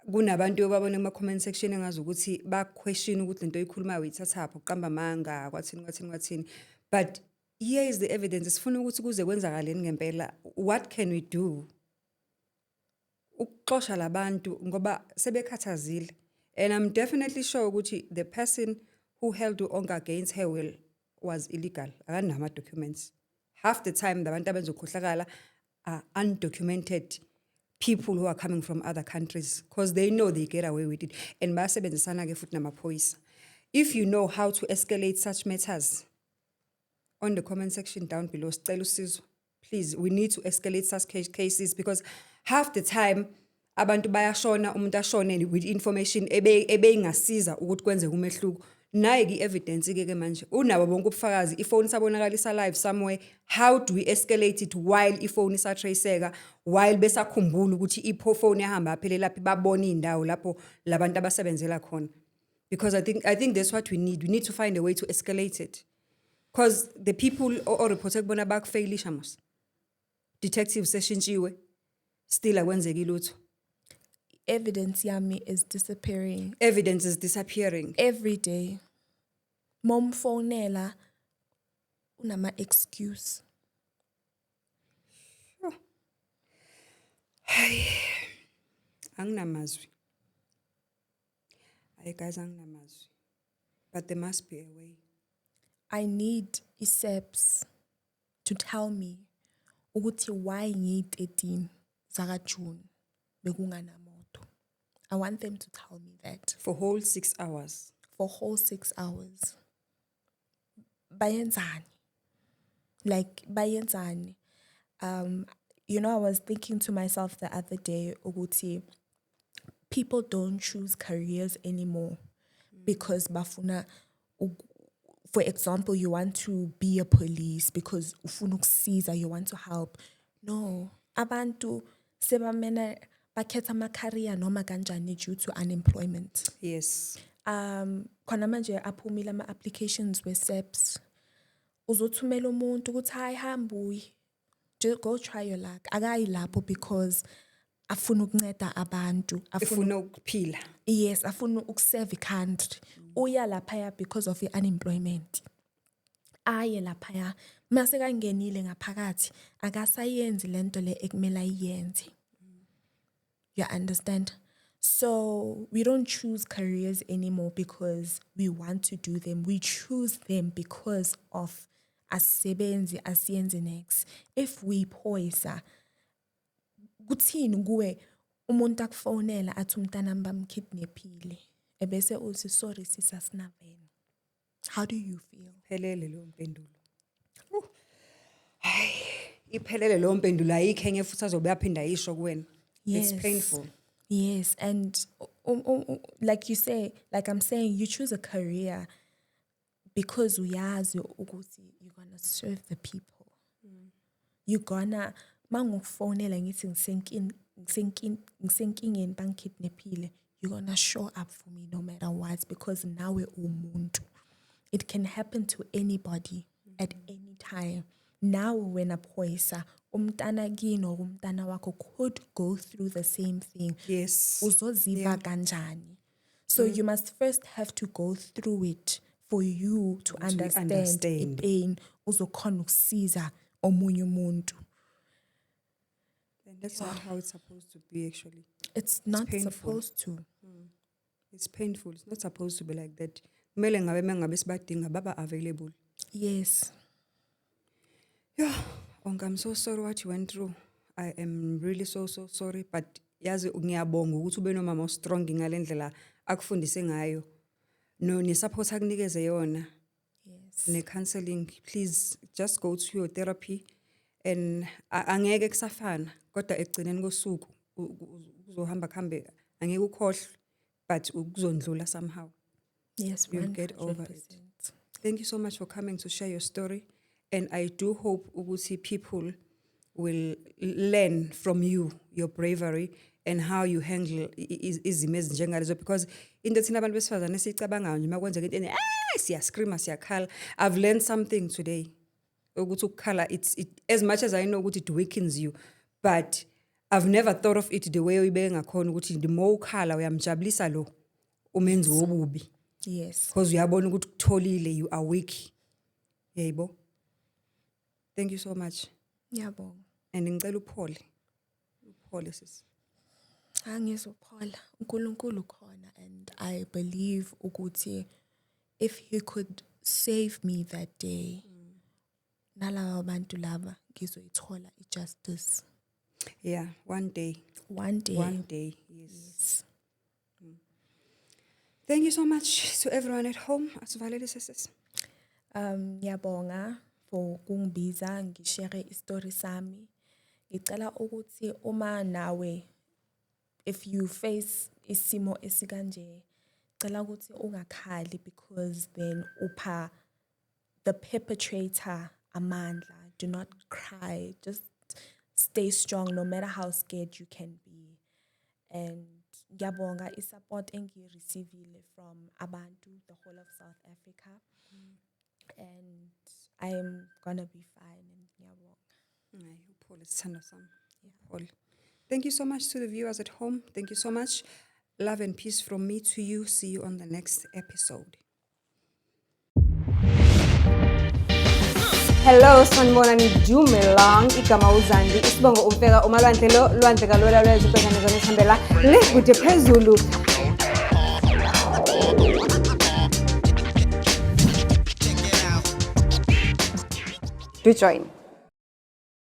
kunabantu ababona kuma-comment section engazi ukuthi ba-question ukuthi lento oyikhulumayo uyithathaphi uqamba amanga kwathini. But here is the evidence. Sifuna ukuthi kuze kwenzakaleni ngempela. What can we do? Ukuxosha labantu ngoba sebekhathazile. And I'm definitely sure ukuthi the person who held Onga against her will was illegal. Akanama documents. Half the time the abantu abenzokhohlakala are undocumented people who are coming from other countries because they know they get away with it. And bayasebenzisana ke futhi namaphoyisa. If you know how to escalate such matters, on the comment section down below, sicela usizo. Please, we need to escalate such cases because half the time abantu bayashona umuntu ashone with information ebeyingasiza ukuthi kwenze umehluko. Nayi ke evidence ke manje unabo bonke ubufakazi iphone sabonakalisa live somewhere. How do we escalate it while iphone isatraceka, while besakhumbula ukuthi iphone yahamba aphelela laphi babona indawo lapho labantu abasebenzela khona? Because I think that's what we need. We need to find a way to escalate it. Because the people or reported bona bakufailisha mos. Detective seshintshiwe still akwenzeki lutho. Evidence yami is disappearing Evidence is disappearing. every day. Momfonela unama excuse. Anginamazwi. Hey guys, anginamazwi. But there must be a way. I need ISEPs to tell me ukuthi why ngiyi-13 zaka June bekunganamoto. I want them to tell me that For whole 6 hours. for whole 6 hours. Bayenzani? Like bayenzani? You know, I was thinking to myself the other day, ukuthi people don't choose careers anymore because bafuna. For example, you want to be a police because ufuna ukusiza, you want to help. No, abantu sebamena bakhetha ama-career noma kanjani due to unemployment. Yes. Khona manje aphumile ama-applications we-SEPs. Uzothumela umuntu ukuthi hayi hamba uye. Just go try your luck. Akayi lapho because afuna ukunceda abantu. Ifuna ukuphila. Yes, afuna ukuserve country. Uya laphaya because of unemployment. Aye laphaya mase kangenile ngaphakathi akasayenzi lento le ekumela iyenze. You understand? So we don't choose careers anymore because we want to do them. We choose them because of asisebenzi asiyenze next. If we phoyisa kuthini kuwe umuntu akufonela athi umntanami bamkidnappile ebese uthi sorry sisa sinaveni. How do you feel? Phelele lo mpendulo. Hayi, iphelele lo mpendulo ayikho enye futhi azobe yaphinda yisho kuwena. Yes. It's painful. Yes, and like you say, like I'm saying, you choose a career because uyazi ukuthi you're gonna serve the people. You're gonna mangufonela ngithi ngisenkingeni bangikidnappile, you're gonna show up for me no matter what because nawe umuntu. It can happen to anybody at any time. Now when a phoyisa umntana kini or umntana wakho could go through the same thing. Yes. Uzoziva kanjani. So you must first have to go through it for you to understand pain uzokhona ukusiza omunye umuntu. And that's not how it's supposed to be actually. It's not painful. supposed to. It's painful. It's not supposed to be like that. Kumele ngabe mengabe sibadinga baba available. Yes. Yeah, Onga, I'm so sorry what you went through. I am really so sorry, but yazi ngiyabonga ukuthi ube nomama strong ngalendlela akufundise ngayo. No ni support akunikeze yona. Yes. Ne counseling, please just go to your therapy and angeke kusafana kodwa egcineni kosuku uzohamba khambe angeke ukhohle but uzondlula somehow. Yes, You'll get over it. 100%. Thank you so much for coming to share your story. And I do hope ukuthi people will learn from you, your bravery, and how you handle izimo ezinjengalezo, because into thina abantu besifazane siyicabangayo nje makwenzeka into siyascreama siyakhala. I've learned something today ukuthi ukukhala, as much as I know ukuthi it weakens you, but I've never thought of it the way uyibeke ngakhona ukuthi the more ukhala uyamjabulisa lo umenzi wobubi, Yes. because uyabona ukuthi kutholile, you are weak. Yebo. Thank you so much. Ngiyabonga. And ngicela uphole sis. Angizophola. uNkulunkulu khona, and I believe ukuthi if he could save me that day, nalabo bantu laba ngizoyithola justice Yeah, one day. one day. One day, yes. Thank you so much to everyone at home. Asivalele sis. Ngiyabonga for kungibiza ngishare istory sami. Ngicela ukuthi uma nawe, if you face isimo esikanje, cela ukuthi ungakhali, because then upha the perpetrator amandla. Do not cry. Just stay strong no matter how scared you can be. And ngiyabonga isupport engireceive from abantu, the whole of South Africa. And I am gonna be fine. And ngiyabonga. Uphole sithando sami. Uphole. Thank you so much to the viewers at home. Thank you so much. Love and peace from me to you. See you on the next episode. Hello, sanibona nidumelang, igama uZandi, isibongo umfeka umalwandle lo, lwandle kalwela lwezinkonyane zona esihambela le kude phezulu. Do join.